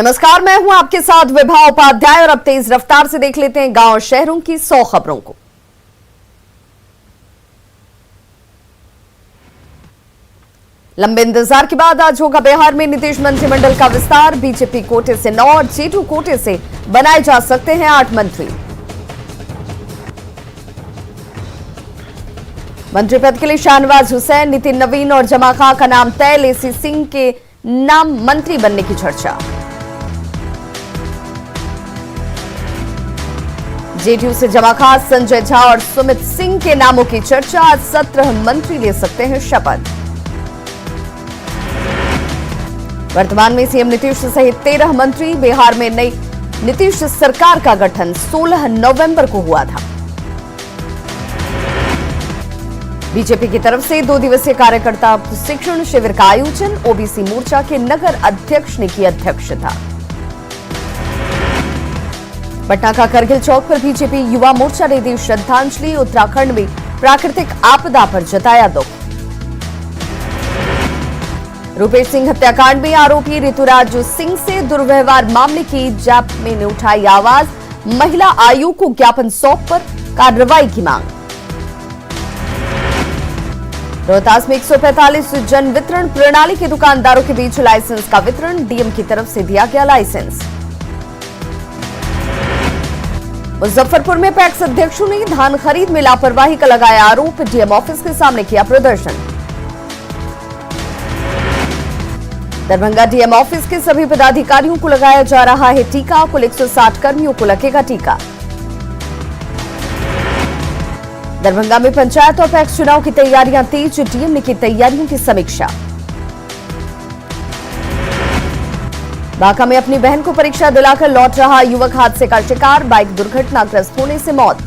नमस्कार, मैं हूं आपके साथ विभा उपाध्याय और अब तेज रफ्तार से देख लेते हैं गांव शहरों की 100 खबरों को। लंबे इंतजार के बाद आज होगा बिहार में नीतीश मंत्रिमंडल का विस्तार। बीजेपी कोटे से 9 और जेडीयू कोटे से बनाए जा सकते हैं 8 मंत्री। मंत्री पद के लिए शाहनवाज हुसैन, नितिन नवीन और जमा खां का नाम तय। लेसी सिंह के नाम मंत्री बनने की चर्चा। जेडीयू से जमा खां, संजय झा और सुमित सिंह के नामों की चर्चा। आज 17 मंत्री ले सकते हैं शपथ। वर्तमान में सीएम नीतीश सहित 13 मंत्री। बिहार में नई नीतीश सरकार का गठन 16 नवंबर को हुआ था। बीजेपी की तरफ से 2 दिवसीय कार्यकर्ता प्रशिक्षण शिविर का आयोजन। ओबीसी मोर्चा के नगर अध्यक्ष ने की अध्यक्षता। पटना का करगिल चौक पर बीजेपी युवा मोर्चा ने दी श्रद्धांजलि। उत्तराखंड में प्राकृतिक आपदा पर जताया दुख। रूपेश सिंह हत्याकांड में आरोपी ऋतुराज सिंह से दुर्व्यवहार मामले की जांच ने उठाई आवाज। महिला आयोग को ज्ञापन सौंप पर कार्रवाई की मांग। रोहतास में 145 जन वितरण प्रणाली के दुकानदारों के बीच लाइसेंस का वितरण। डीएम की तरफ से दिया गया लाइसेंस। मुजफ्फरपुर में पैक्स अध्यक्षों ने धान खरीद में लापरवाही का लगाया आरोप। डीएम ऑफिस के सामने किया प्रदर्शन। दरभंगा डीएम ऑफिस के सभी पदाधिकारियों को लगाया जा रहा है टीका। कुल 160 कर्मियों को लगेगा टीका। दरभंगा में पंचायत और पैक्स चुनाव की तैयारियां तेज। डीएम ने की तैयारियों की समीक्षा। बांका में अपनी बहन को परीक्षा दिलाकर लौट रहा युवक हादसे का शिकार। बाइक दुर्घटनाग्रस्त होने से मौत।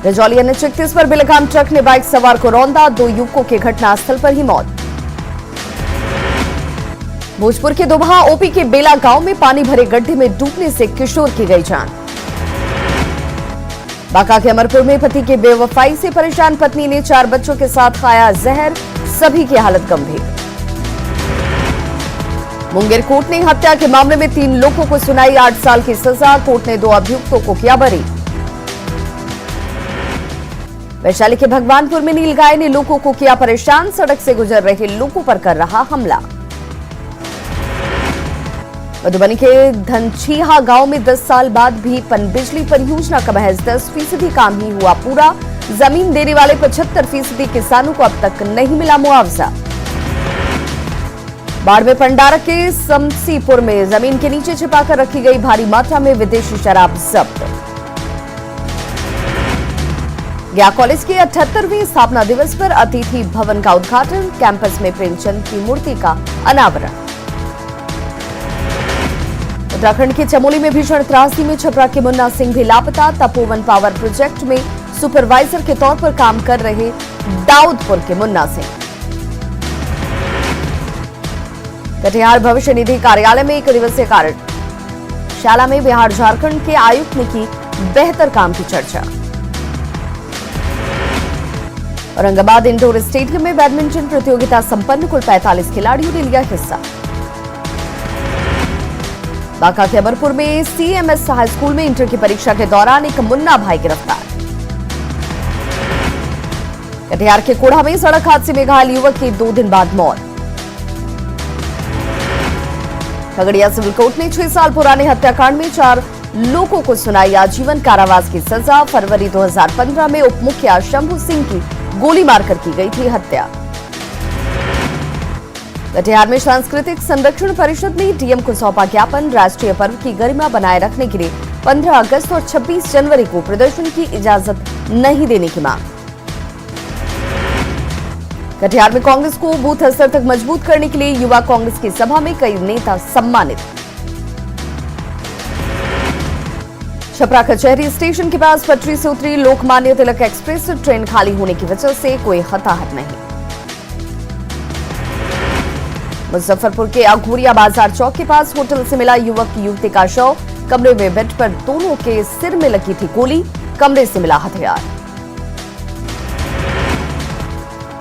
रजौली NH 31 पर बेलगाम ट्रक ने बाइक सवार को रौंदा। 2 युवकों की घटनास्थल पर ही मौत। भोजपुर के दोभा ओपी के बेला गांव में पानी भरे गड्ढे में डूबने से किशोर की गई जान। बांका के अमरपुर में पति के बेवफाई से परेशान पत्नी ने 4 बच्चों के साथ खाया जहर। सभी की हालत गंभीर। मुंगेर कोर्ट ने हत्या के मामले में 3 लोगों को सुनाई 8 साल की सजा। कोर्ट ने 2 अभियुक्तों को किया बरी। वैशाली के भगवानपुर में नीलगाय ने लोगों को किया परेशान। सड़क से गुजर रहे लोगों पर कर रहा हमला। मधुबनी के धनछीहा गांव में 10 साल बाद भी पनबिजली परियोजना का महज 10% काम ही हुआ पूरा। जमीन देने वाले 75% किसानों को अब तक नहीं मिला मुआवजा। बाड़मेर पंडारा के समसीपुर में जमीन के नीचे छिपाकर रखी गई भारी मात्रा में विदेशी शराब जब्त। गया कॉलेज के 78वें स्थापना दिवस पर अतिथि भवन का उद्घाटन। कैंपस में प्रेमचंद की मूर्ति का अनावरण। उत्तराखंड के चमोली में भीषण त्रासदी में छपरा के मुन्ना सिंह भी लापता। तपोवन पावर प्रोजेक्ट में सुपरवाइजर के तौर पर काम कर रहे दाऊदपुर के मुन्ना सिंह। कटिहार भविष्य निधि कार्यालय में 1 दिवसीय कार्यशाला में बिहार झारखंड के आयुक्त ने की बेहतर काम की चर्चा। औरंगाबाद इंडोर स्टेडियम में बैडमिंटन प्रतियोगिता संपन्न। कुल 45 खिलाड़ियों ने लिया हिस्सा। बांका के अमरपुर में CMS हाई स्कूल में इंटर की परीक्षा के दौरान एक मुन्ना भाई गिरफ्तार। कटिहार के कोढ़ा में सड़क हादसे में घायल युवक की 2 दिन बाद मौत। खगड़िया सिविल कोर्ट ने 6 साल पुराने हत्याकांड में 4 लोगों को सुनाई आजीवन कारावास की सजा। फरवरी 2015 में उप मुखिया शंभू सिंह की गोली मारकर की गई थी हत्या। कटिहार में सांस्कृतिक संरक्षण परिषद ने डीएम को सौंपा ज्ञापन। राष्ट्रीय पर्व की गरिमा बनाए रखने के लिए 15 अगस्त और 26 जनवरी को प्रदर्शन की इजाजत नहीं देने की मांग। कटिहार में कांग्रेस को बूथ स्तर तक मजबूत करने के लिए युवा कांग्रेस की सभा में कई नेता सम्मानित। छपरा कचहरी स्टेशन के पास पटरी से उतरी लोकमान्य तिलक एक्सप्रेस। ट्रेन खाली होने की वजह से कोई हताहत नहीं। मुजफ्फरपुर के अघोरिया बाजार चौक के पास होटल से मिला युवक युवती का शव। कमरे में बेड पर दोनों के सिर में लगी थी गोली। कमरे से मिला हथियार।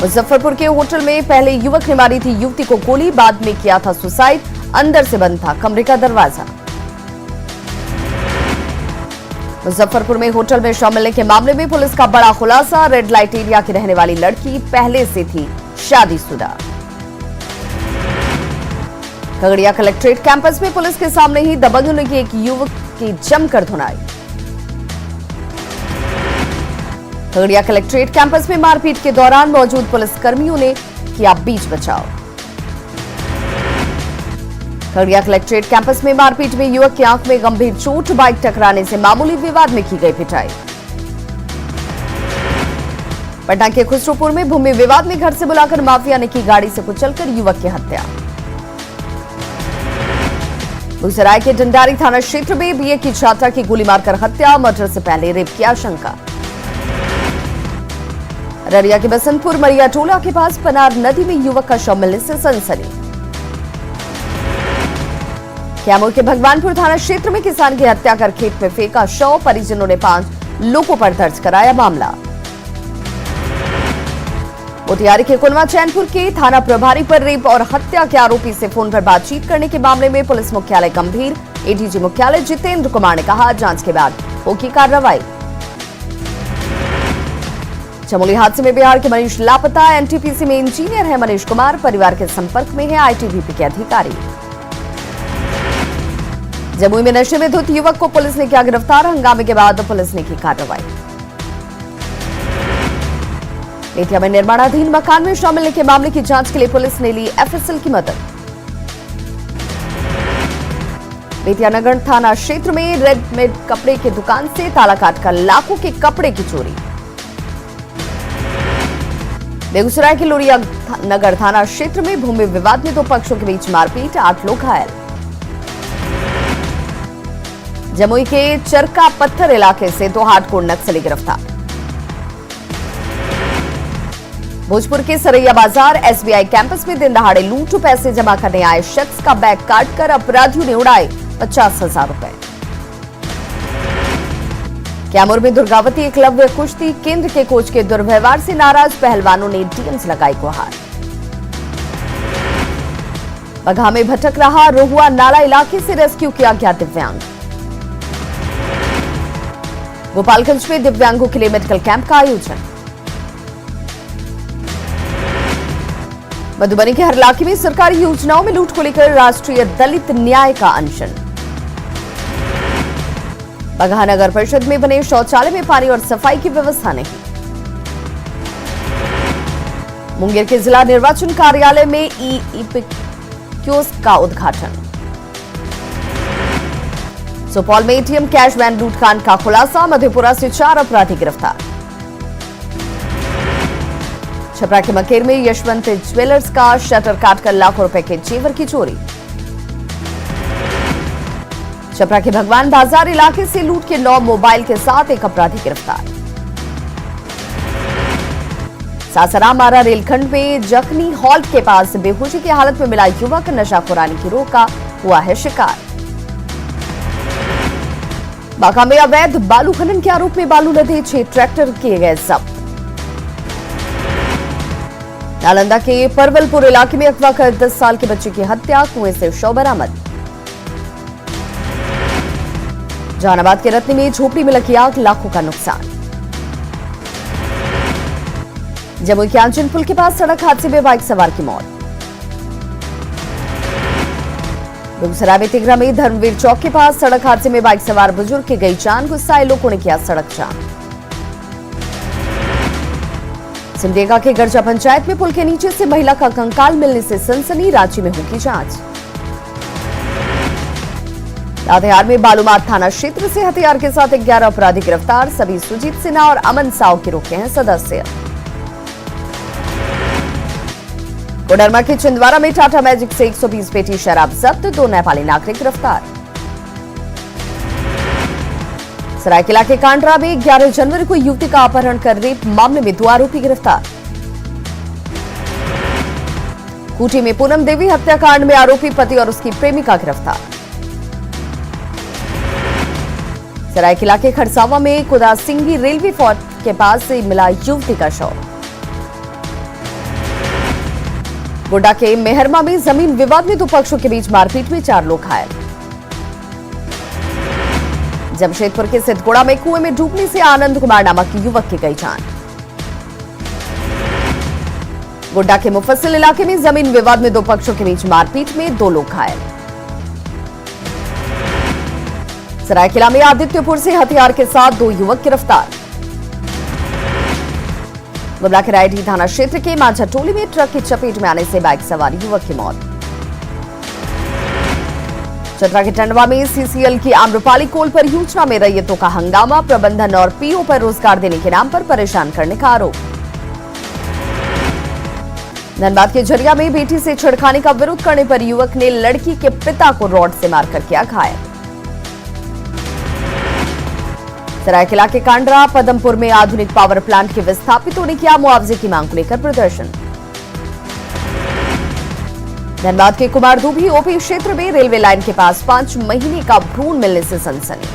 मुजफ्फरपुर के होटल में पहले युवक ने मारी थी युवती को गोली, बाद में किया था सुसाइड, अंदर से बंद था कमरे का दरवाजा। मुजफ्फरपुर में होटल में शव मिलने के मामले में पुलिस का बड़ा खुलासा, रेड लाइट एरिया की रहने वाली लड़की पहले से थी शादीशुदा। खगड़िया कलेक्ट्रेट कैंपस में पुलिस के सामने ही दबंग होने की एक युवक की जमकर धुनाई। खगड़िया कलेक्ट्रेट कैंपस में मारपीट के दौरान मौजूद पुलिस कर्मियों ने किया बीच बचाव। खगड़िया कलेक्ट्रेट कैंपस में मारपीट में युवक की आंख में गंभीर चोट, बाइक टकराने से मामूली विवाद में की गई पिटाई। पटना के खुसरूपुर में भूमि विवाद में घर से बुलाकर माफिया ने की गाड़ी से कुचलकर युवक की हत्या। बेगूसराय के डंडारी थाना क्षेत्र में बीए की छात्रा की गोली मारकर हत्या, मर्डर से पहले रेप की आशंका। अररिया के बसंतपुर मरिया टोला के पास पनार नदी में युवक का शव मिलने से सनसनी। कैमूर के भगवानपुर थाना क्षेत्र में किसान की हत्या कर खेत में फेंका शव, परिजनों ने 5 लोगों पर दर्ज कराया मामला। मोतिहारी के कुनवा चैनपुर के थाना प्रभारी पर रेप और हत्या के आरोपी से फोन पर बातचीत करने के मामले में पुलिस मुख्यालय गंभीर, एडीजी मुख्यालय जितेंद्र कुमार ने कहा जांच के बाद होगी कार्रवाई। चमोली हादसे में बिहार के मनीष लापता, एनटीपीसी में इंजीनियर है मनीष कुमार, परिवार के संपर्क में है आईटीबीपी के अधिकारी। जमुई में नशे में धुत युवक को पुलिस ने किया गिरफ्तार, हंगामे के बाद पुलिस ने की कार्रवाई। बेतिया में निर्माणाधीन मकान में शव मिलने के मामले की जांच के लिए पुलिस ने ली एफएसएल की मदद। बेतिया नगर थाना क्षेत्र में रेडीमेड कपड़े की दुकान से ताला काटकर लाखों के कपड़े की चोरी। बेगूसराय के लोरिया नगर थाना क्षेत्र में भूमि विवाद में 2 पक्षों के बीच मारपीट, 8 लोग घायल। जमुई के चरका पत्थर इलाके से 2 हार्डकोर नक्सली गिरफ्तार। भोजपुर के सरैया बाजार एसबीआई कैंपस में दिन दहाड़े लूट, पैसे जमा करने आए शख्स का बैग काटकर अपराधियों ने उड़ाए 50,000 रुपए। कैमूर में दुर्गावती एकलव्य कुश्ती केंद्र के कोच के दुर्व्यवहार से नाराज पहलवानों ने डीएम से लगाई गुहार। बगहा में भटक रहा रोहुआ नाला इलाके से रेस्क्यू किया गया दिव्यांग। गोपालगंज में दिव्यांगों के लिए मेडिकल कैंप का आयोजन। मधुबनी के हरलाखी में सरकारी योजनाओं में लूट को लेकर राष्ट्रीय दलित न्याय का अनशन। बगहा नगर परिषद में बने शौचालय में पानी और सफाई की व्यवस्था नहीं। मुंगेर के जिला निर्वाचन कार्यालय में ई-इपिक कियोस्क का उद्घाटन। सुपौल में एटीएम कैश वैन लूटकांड का खुलासा, मधेपुरा से 4 अपराधी गिरफ्तार। छपरा के मकेर में यशवंत ज्वेलर्स का शटर काटकर लाखों रुपए के जेवर की चोरी। छपरा के भगवान बाजार इलाके से लूट के 9 मोबाइल के साथ एक अपराधी गिरफ्तार। सासाराम आरा रेलखंड में जखनी हॉल्ट के पास बेहोशी की हालत में मिला युवक, नशाखोरानी की रोक का हुआ है शिकार। बांका में अवैध बालू खनन के आरोप में बालू लदे 6 ट्रैक्टर किए गए जब्त। नालंदा के परवलपुर इलाके में अगवा कर 10 साल के बच्चे की हत्या, कुएं से शव बरामद। जहानाबाद के रत्नी में झोपड़ी में लगी आग, लाखों का नुकसान। जमुई के आंचन पुल के पास सड़क हादसे में बाइक सवार की मौत। बेगूसराय में तिगरा में धर्मवीर चौक के पास सड़क हादसे में बाइक सवार बुजुर्ग की गई जान, गुस्साए लोगों ने किया सड़क जाम। सिमडेगा के गरजा पंचायत में पुल के नीचे से महिला का कंकाल मिलने से सनसनी, रांची में होगी जांच। लातेहार में बालूमाथ थाना क्षेत्र से हथियार के साथ 11 अपराधी गिरफ्तार, सभी सुजीत सिन्हा और अमन साव के रोके हैं सदस्य। कोडरमा के छिंदवाड़ा में टाटा मैजिक से 120 पेटी शराब जब्त, 2 नेपाली नागरिक गिरफ्तार। सरायकेला के कांड्रा में 11 जनवरी को युवती का अपहरण कर रेप मामले में 2 आरोपी गिरफ्तार। खूंटी में पूनम देवी हत्याकांड में आरोपी पति और उसकी प्रेमिका गिरफ्तार। सरायकेला के खरसावा में कुदा सिंगी रेलवे फोर्ट के पास से मिला युवती का शव। गोड्डा के मेहरमा में जमीन विवाद में दो पक्षों के बीच मारपीट में 4 लोग घायल। जमशेदपुर के सिद्धगोड़ा में कुएं में डूबने से आनंद कुमार नामक युवक की गई जान। गोड्डा के मुफस्सिल इलाके में जमीन विवाद में दो पक्षों के बीच मारपीट में 2 लोग घायल। सरायकेला में आदित्यपुर से हथियार के साथ 2 युवक गिरफ्तार। गुमला के रायडीह थाना क्षेत्र के माझा टोली में ट्रक की चपेट में आने से बाइक सवार युवक की मौत। चतरा के टंडवा में सीसीएल की आम्रपाली कोल परियोजना में रैयतों का हंगामा, प्रबंधन और पीओ पर रोजगार देने के नाम पर परेशान करने का आरोप। धनबाद के झरिया में बेटी से छेड़खानी का विरोध करने पर युवक ने लड़की के पिता को रॉड से मारकर किया घायल। सरायकेला के कांडरा पदमपुर में आधुनिक पावर प्लांट के विस्थापितों ने किया मुआवजे की मांग को लेकर प्रदर्शन। धनबाद के कुमारधुबी ओपी क्षेत्र में रेलवे लाइन के पास 5 महीने का भ्रूण मिलने से सनसनी।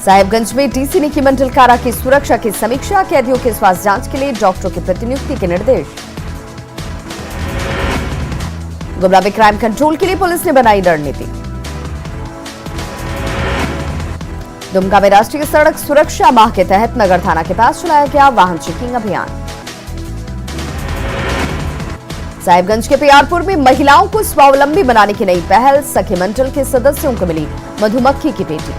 साहिबगंज में डीसी ने की मंडल कारा की सुरक्षा की समीक्षा, कैदियों के स्वास्थ्य जांच के लिए डॉक्टरों की प्रतिनियुक्ति के निर्देश। गुमला में क्राइम कंट्रोल के लिए पुलिस ने बनाई रणनीति। दुमका में राष्ट्रीय सड़क सुरक्षा माह के तहत नगर थाना के पास चलाया गया वाहन चेकिंग अभियान। साहिबगंज के पियारपुर में महिलाओं को स्वावलंबी बनाने की नई पहल, सखी मंडल के सदस्यों को मिली मधुमक्खी की पेटी।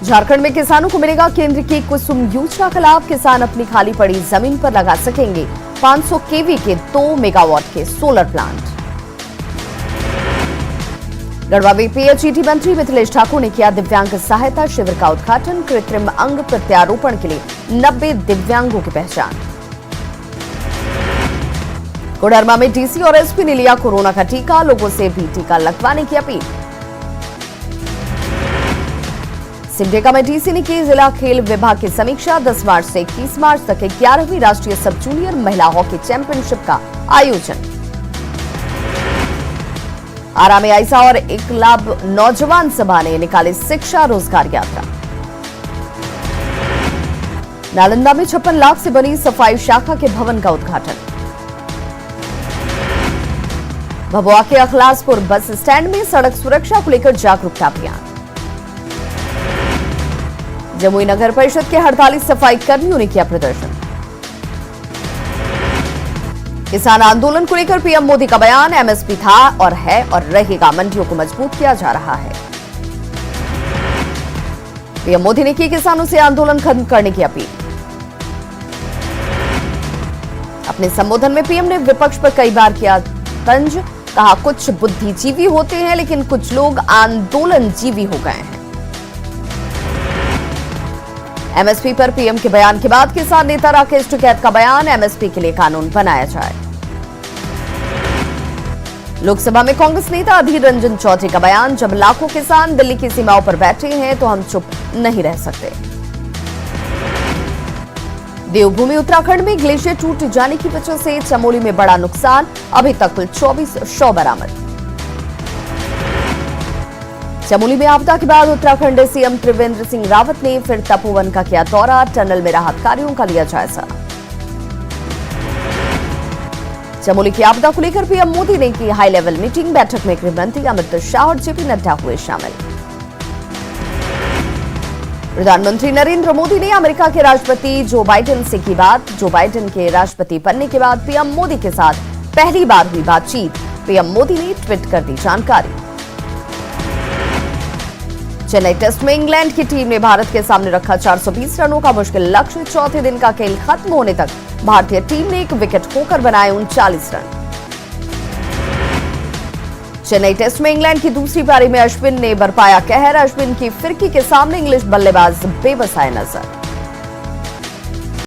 झारखंड में किसानों को मिलेगा केंद्र की कुसुम योजना का लाभ, किसान अपनी खाली पड़ी जमीन पर लगा सकेंगे 500 केवी के 2 मेगावाट के सोलर प्लांट। गढ़वा में पीएचईडी मंत्री मिथिलेश ठाकुर ने किया दिव्यांग सहायता शिविर का उद्घाटन, कृत्रिम अंग प्रत्यारोपण के लिए 90 दिव्यांगों की पहचान। कोडरमा में डीसी और एसपी ने लिया कोरोना का टीका, लोगों से भी टीका लगवाने की अपील। सिमडेगा में डीसी ने की जिला खेल विभाग की समीक्षा, 10 मार्च से 21 मार्च तक 11वीं राष्ट्रीय सब जूनियर महिला हॉकी चैंपियनशिप का आयोजन। आरा में आइसा और इकलाब नौजवान सभा ने निकाली शिक्षा रोजगार यात्रा। नालंदा में 56 लाख से बनी सफाई शाखा के भवन का उद्घाटन। भभुआ के अखलासपुर बस स्टैंड में सड़क सुरक्षा को लेकर जागरूकता अभियान। जमुई नगर परिषद के 48 सफाई कर्मियों ने किया प्रदर्शन। किसान आंदोलन को लेकर पीएम मोदी का बयान, एमएसपी था और है और रहेगा, मंडियों को मजबूत किया जा रहा है। पीएम मोदी ने की किसानों से आंदोलन खत्म करने की अपील। अपने संबोधन में पीएम ने विपक्ष पर कई बार किया तंज, कहा कुछ बुद्धिजीवी होते हैं लेकिन कुछ लोग आंदोलनजीवी हो गए हैं। एमएसपी पर पीएम के बयान के बाद किसान नेता राकेश टिकैत का बयान, एमएसपी के लिए कानून बनाया जाए। लोकसभा में कांग्रेस नेता अधीर रंजन चौधरी का बयान, जब लाखों किसान दिल्ली की सीमाओं पर बैठे हैं तो हम चुप नहीं रह सकते। देवभूमि उत्तराखंड में ग्लेशियर टूट जाने की वजह से चमोली में बड़ा नुकसान, अभी तक कुल 24 शव बरामद। चमोली में आपदा के बाद उत्तराखंड सीएम त्रिवेंद्र सिंह रावत ने फिर तपोवन का किया दौरा, टनल में राहत कार्यों का लिया जायजा। चमोली की आपदा को लेकर पीएम मोदी ने की हाई लेवल मीटिंग, बैठक में गृह मंत्री अमित शाह और जेपी नड्डा हुए शामिल। प्रधानमंत्री नरेंद्र मोदी ने अमेरिका के राष्ट्रपति जो बाइडेन से की बात, जो बाइडेन के राष्ट्रपति बनने के बाद पीएम मोदी के साथ पहली बार हुई बातचीत, पीएम मोदी ने ट्वीट कर दी जानकारी। चेन्नई टेस्ट में इंग्लैंड की टीम ने भारत के सामने रखा 420 रनों का मुश्किल लक्ष्य, चौथे दिन का खेल खत्म होने तक भारतीय टीम ने 1 विकेट खोकर बनाए 39 रन। चेन्नई टेस्ट में इंग्लैंड की दूसरी पारी में अश्विन ने बरपाया कहर, अश्विन की फिरकी के सामने इंग्लिश बल्लेबाज बेबस आए नजर।